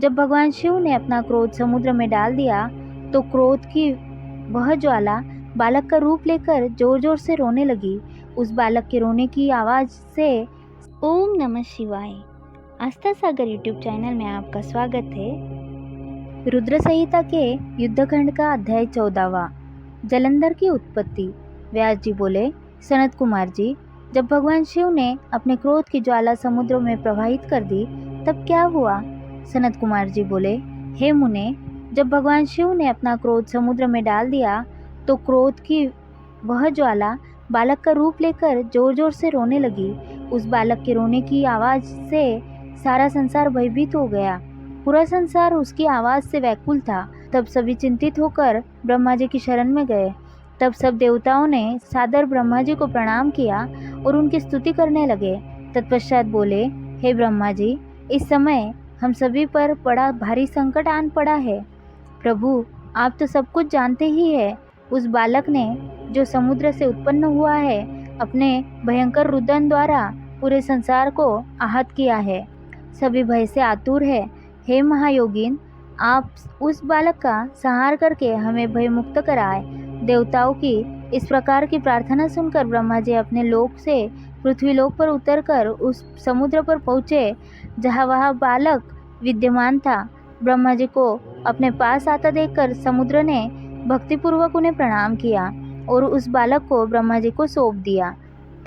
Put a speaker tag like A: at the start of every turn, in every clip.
A: जब भगवान शिव ने अपना क्रोध समुद्र में डाल दिया तो क्रोध की वह ज्वाला बालक का रूप लेकर जोर जोर से रोने लगी। उस बालक के रोने की आवाज से ओम नमः शिवाय आस्था सागर यूट्यूब चैनल में आपका स्वागत है। रुद्र संहिता के युद्धखंड का अध्याय 14वां। जलंधर की उत्पत्ति। व्यास जी बोले, सनत कुमार जी, जब भगवान शिव ने अपने क्रोध की ज्वाला समुद्र में प्रवाहित कर दी तब क्या हुआ? सनत कुमार जी बोले, हे मुने, जब भगवान शिव ने अपना क्रोध समुद्र में डाल दिया तो क्रोध की वह ज्वाला बालक का रूप लेकर जोर जोर से रोने लगी। उस बालक के रोने की आवाज से सारा संसार भयभीत हो गया। पूरा संसार उसकी आवाज से व्याकुल था। तब सभी चिंतित होकर ब्रह्मा जी की शरण में गए। तब सब देवताओं ने सादर ब्रह्मा जी को प्रणाम किया और उनकी स्तुति करने लगे। तत्पश्चात बोले, हे ब्रह्मा जी, इस समय हम सभी पर बड़ा भारी संकट आन पड़ा है। प्रभु, आप तो सब कुछ जानते ही है। उस बालक ने जो समुद्र से उत्पन्न हुआ है अपने भयंकर रुदन द्वारा पूरे संसार को आहत किया है। सभी भय से आतुर है। हे महायोगिन, आप उस बालक का संहार करके हमें भय मुक्त कराए। देवताओं की इस प्रकार की प्रार्थना सुनकर ब्रह्मा जी अपने लोक से पृथ्वी लोक पर उतरकर उस समुद्र पर पहुँचे जहाँ वह बालक विद्यमान था। ब्रह्मा जी को अपने पास आता देखकर समुद्र ने भक्तिपूर्वक उन्हें प्रणाम किया और उस बालक को ब्रह्मा जी को सौंप दिया।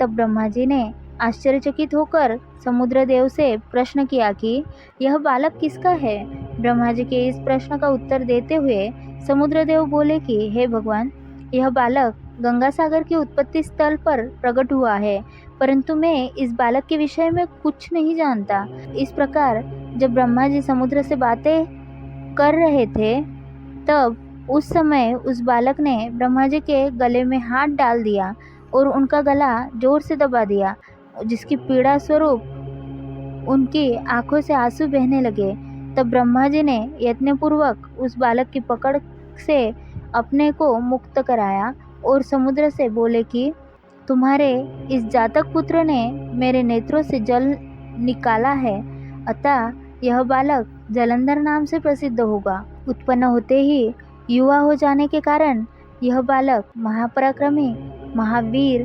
A: तब ब्रह्मा जी ने आश्चर्यचकित होकर समुद्र देव से प्रश्न किया कि यह बालक किसका है। ब्रह्मा जी के इस प्रश्न का उत्तर देते हुए समुद्र देव बोले कि हे भगवान, यह बालक गंगा सागर के उत्पत्ति स्थल पर प्रकट हुआ है, परंतु मैं इस बालक के विषय में कुछ नहीं जानता। इस प्रकार जब ब्रह्मा जी समुद्र से बातें कर रहे थे तब उस समय उस बालक ने ब्रह्मा जी के गले में हाथ डाल दिया और उनका गला जोर से दबा दिया, जिसकी पीड़ा स्वरूप उनकी आंखों से आंसू बहने लगे। तब ब्रह्मा जी ने यत्नपूर्वक उस बालक की पकड़ से अपने को मुक्त कराया और समुद्र से बोले कि तुम्हारे इस जातक पुत्र ने मेरे नेत्रों से जल निकाला है, अतः यह बालक जलंधर नाम से प्रसिद्ध होगा। उत्पन्न होते ही युवा हो जाने के कारण यह बालक महापराक्रमी, महावीर,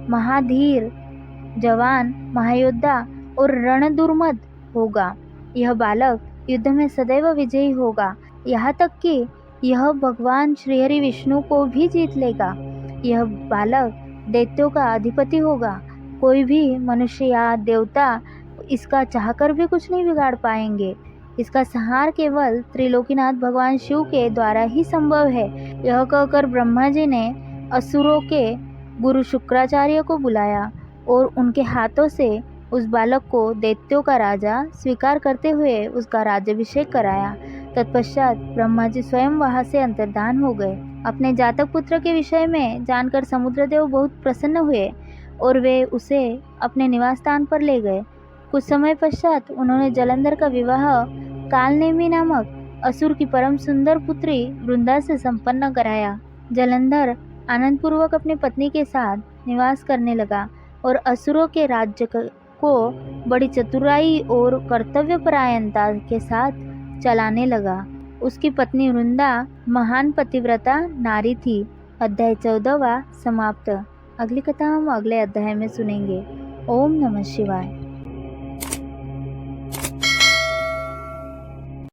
A: महाधीर, जवान, महायोद्धा और रणदुर्मद होगा। यह बालक युद्ध में सदैव विजयी होगा, यहाँ तक कि यह भगवान श्रीहरि विष्णु को भी जीत लेगा। यह बालक दैत्यों का अधिपति होगा। कोई भी मनुष्य या देवता इसका चाहकर भी कुछ नहीं बिगाड़ पाएंगे। इसका संहार केवल त्रिलोकीनाथ भगवान शिव के द्वारा ही संभव है। यह कहकर ब्रह्मा जी ने असुरों के गुरु शुक्राचार्य को बुलाया और उनके हाथों से उस बालक को दैत्यों का राजा स्वीकार करते हुए उसका राज्याभिषेक कराया। तत्पश्चात ब्रह्मा जी स्वयं वहां से अंतर्धान हो गए। अपने जातक पुत्र के विषय में जानकर समुद्रदेव बहुत प्रसन्न हुए और वे उसे अपने निवास स्थान पर ले गए। कुछ समय पश्चात उन्होंने जलंधर का विवाह कालनेमी नामक असुर की परम सुंदर पुत्री वृंदा से संपन्न कराया। जलंधर आनंदपूर्वक अपनी पत्नी के साथ निवास करने लगा और असुरों के राज्य को बड़ी चतुराई और कर्तव्यपरायणता के साथ चलाने लगा। उसकी पत्नी वृंदा महान पतिव्रता नारी थी। अध्याय 14वां समाप्त। अगली कथा हम अगले अध्याय में सुनेंगे। ओम नमः शिवाय।